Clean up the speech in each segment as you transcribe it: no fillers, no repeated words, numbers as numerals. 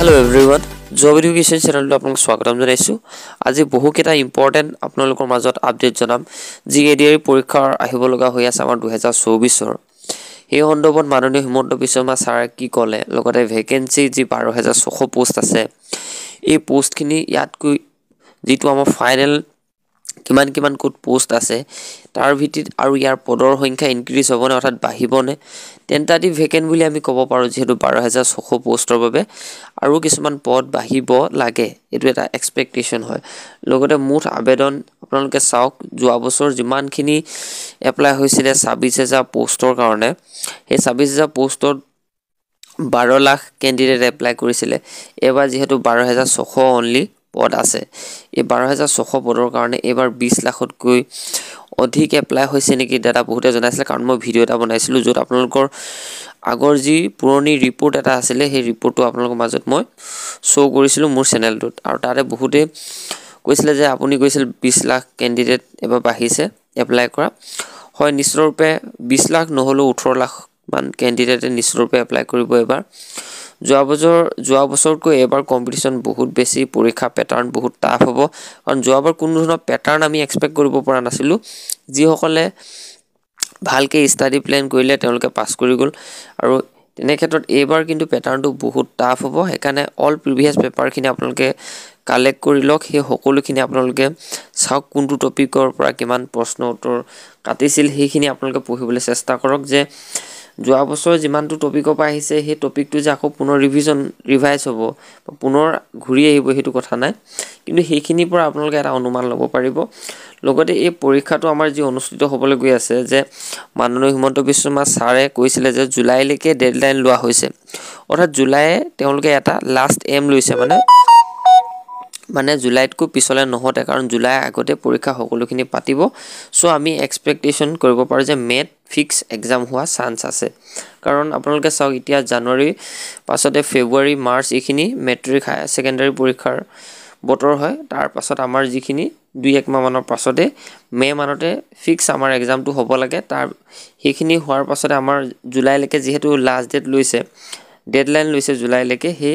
Hello everyone, Job Education channel to আপোনাক স্বাগতম জনাইছো। আজি বহুকেইটা ইম্পৰ্টেন্ট আপোনালোকৰ মাজত আপডেট জনাম যি এডিআৰ পৰীক্ষাৰ আহিব লগা হৈ আছে আমাৰ 2024 ৰ। এই সন্দৰ্ভত মাননীয় হিমন্ত বিশ্ব শৰ্মা ছাৰে কি ক'লে, লগতে ভেকেন্সি যি 12600 পোষ্ট আছে এই পোষ্টখিনি ইয়াতকৈ যিটো আমাৰ ফাইনেল কিমান কোড পোষ্ট আছে তাৰ ভিত্তিত আৰু ইয়াৰ পদৰ সংখ্যা ইনক্ৰিজ হ'বনে অৰ্থাৎ বাঢ়িবনে টেন্টাটিভ ভেকেন্ট বুলি আমি ক'ব পাৰো যেহেতু 12600 পোষ্টৰ বাবে আৰু কিছুমান পদ বাঢ়িব লাগে এটো এটা এক্সপেক্টেশন হয় লগতে মুঠ আবেদন আপোনালোকে চাওক যোৱা বছৰ যিমানখিনি এপ্লাই হৈছিল 26000 পোষ্টৰ কাৰণে এই 26000 পোষ্টত 12 লাখ ক্যান্ডিডেট এপ্লাই কৰিছিল এবাৰ যেহেতু 12600 অনলি পদ আছে এই 12600 পদৰ কাৰণে এবাৰ 20 লাখতকৈ অধিক এপ্লাই হৈছে নেকি ডাটা বহুতে জনাইছিল কাৰণ মই ভিডিও এটা বনাইছিলো যত আপোনালোকৰ আগৰ যি পুৰণি ৰিপৰ্ট এটা আছিল সেই ৰিপৰ্টটো আপোনালোকৰ মাজত মই শো কৰিছিলো মোৰ চেনেলটোত আৰু তাৰে বহুতে কৈছিল যে আপুনি কৈছিল 20 লাখ ক্যান্ডিডেট এবাৰ বাঢ়িছে এপ্লাই কৰা হয় নিশ্চিতৰূপে 20 লাখ নহলো 18 লাখ মান ক্যান্ডিডেটে নিশ্চিতৰূপে এপ্লাই কৰিব এবাৰ যোৱা বছৰকৈ এবাৰ কম্পিটিশন বহুত বেছি পৰীক্ষা প্যাটাৰ্ন বহুত টাফ হ'ব কাৰণ যোৱাবাৰ কোনো ধৰণৰ প্যাটাৰ্ন আমি এক্সপেক্ট কৰিব পৰা নাছিলো যি সকলে ভালকে ষ্টাডি প্ল্যান কৰিলে তেওঁলোকে পাস কৰি গল আৰু তেনে ক্ষেত্ৰত এবাৰ কিন্তু প্যাটাৰ্নটো বহুত টাফ হ'ব সেইকাৰণে অল প্ৰিভিয়াস পেপাৰখিনি আপোনালোকে কালেক্ট কৰি লওক সেই সকলোখিনি আপোনালোকে চাওক কোনটো টপিকৰ পৰা কিমান প্ৰশ্ন উত্তৰ কাটিছিল সেইখিনি আপোনালোকে পঢ়িবলৈ চেষ্টা কৰক যে যোৱা বছৰ যিমানটো টপিকৰ পৰা আহিছে সেই টপিকটো যে আকৌ পুনৰ ৰিভাইজ হ'ব পুনৰ ঘূৰি আহিব হেতু কথা নাই কিন্তু সেইখিনিৰ পৰা আপোনালোকে এটা অনুমান ল'ব পাৰিব লগতে এই পৰীক্ষাটো আমাৰ যি অনুষ্ঠিত হ'বলৈ গৈ আছে যে মাননীয় হিমন্ত বিশ্ব শৰ্মা ছাৰে কৈছিল যে জুলাইলৈকে ডেডলাইন লোৱা হৈছে অৰ্থাৎ জুলাইয়ে তেওঁলোকে এটা লাষ্ট এম লৈছে মানে জুলাইতকৈ পিছলে নহতে কাৰণ জুলাই আগতে পৰীক্ষা সকলোখিনি পাতিব সো আমি এক্সপেক্টেশন কৰিব পাৰো যে মেট ফিক্স এক্সাম হোৱা চান্স আছে কাৰণ আপোনালোকে চাওক এতিয়া জানুৱাৰী পাছতে ফেব্ৰুৱাৰী মাৰ্চ এইখিনি মেট্ৰিক হাই সেকেন্ডাৰী পৰীক্ষাৰ বতৰ হয় তাৰ পাছত আমাৰ যিখিনি 2-1 মাহ মানৰ পাছতে মে মানতে ফিক্স আমাৰ এক্সামটো হ'ব লাগে তাৰ সেইখিনি হোৱাৰ পাছতে আমাৰ জুলাইলৈকে যেহেতু লাষ্ট ডেট লৈছে ডেডলাইন লৈছে জুলাইলৈকে হে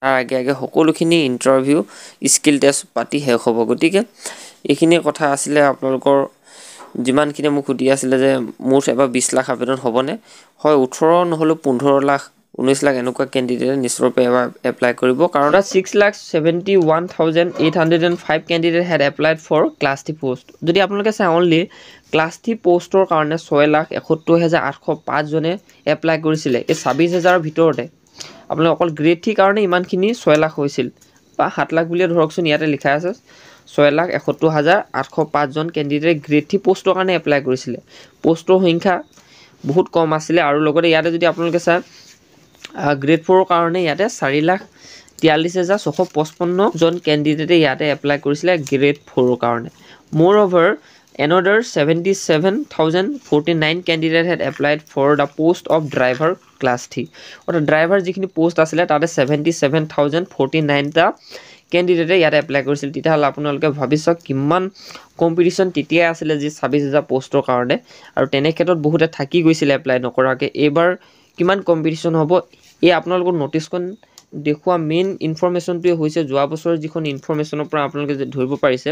তাৰ আগে সকলোখিনি ইন্টাৰভিউ স্কিল টেষ্ট পাতি শেষ হ'ব গতিকে এইখিনি কথা আছিল আপোনালোকৰ যিমানখিনি মোক সুধি আছিল যে মুঠ এবাৰ 20 লাখ আবেদন হ'বনে হয় 18 নহলো 15 লাখ 19 লাখ এনেকুৱা ক্যান্ডিডেট নিশ্চিতৰূপে এপ্লাই কৰিব কাৰণ 6,71,805 candidate had applied for class 3 post যদি আপোনালোকে চাই অনলি ক্লাস 3 পোষ্টৰ কাৰণে 6,71,805 জনে এপ্লাই কৰিছিল এই 26000 ৰ ভিতৰতে আপোনালোক অকল গ্ৰেড 3 কাৰণে ইমানখিনি 6 লাখ হৈছিল বা 7 লাখ বুলি ধৰকচোন ইয়াতে লিখা আছে 6,71,805 জন ক্যান্ডিডেট গ্ৰেড 3 পোষ্টৰ কাৰণে এপ্লাই কৰিছিল পোষ্টৰ সংখ্যা বহুত কম আছিল আৰু লগতে ইয়াতে যদি আপোনালোকে চাই গ্ৰেড 4 ৰ কাৰণে ইয়াতে 4,43,655 জন ক্যান্ডিডেটে ইয়াতে এপ্লাই কৰিছিল গ্ৰেড 4 ৰ কাৰণে moreover another 77,049 candidate had applied for the post of driver class 3 অৰ্থাৎ ড্ৰাইভাৰ যিখিনি পোষ্ট আছিল তাতে 77,049 টা ক্যান্ডিডেটে ইয়াতে এপ্লাই কৰিছিল তেতিয়াহলে আপোনালোকে ভাবিছক কিমান কম্পিটিশন তেতিয়া আছিল যে 26000 পোষ্টৰ কাৰণে আৰু তেনে ক্ষেত্ৰত বহুতে থাকি গৈছিল এপ্লাই নকৰাকে এবাৰ কিমান কম্পিটিশন হ'ব এই আপোনালোকৰ নোটিছখন দেখুৱা মেইন ইনফৰমেশনটো হৈছে যোৱা বছৰ যিখন ইনফৰমেশনৰ পৰা আপোনালোকে ধৰিব পাৰিছে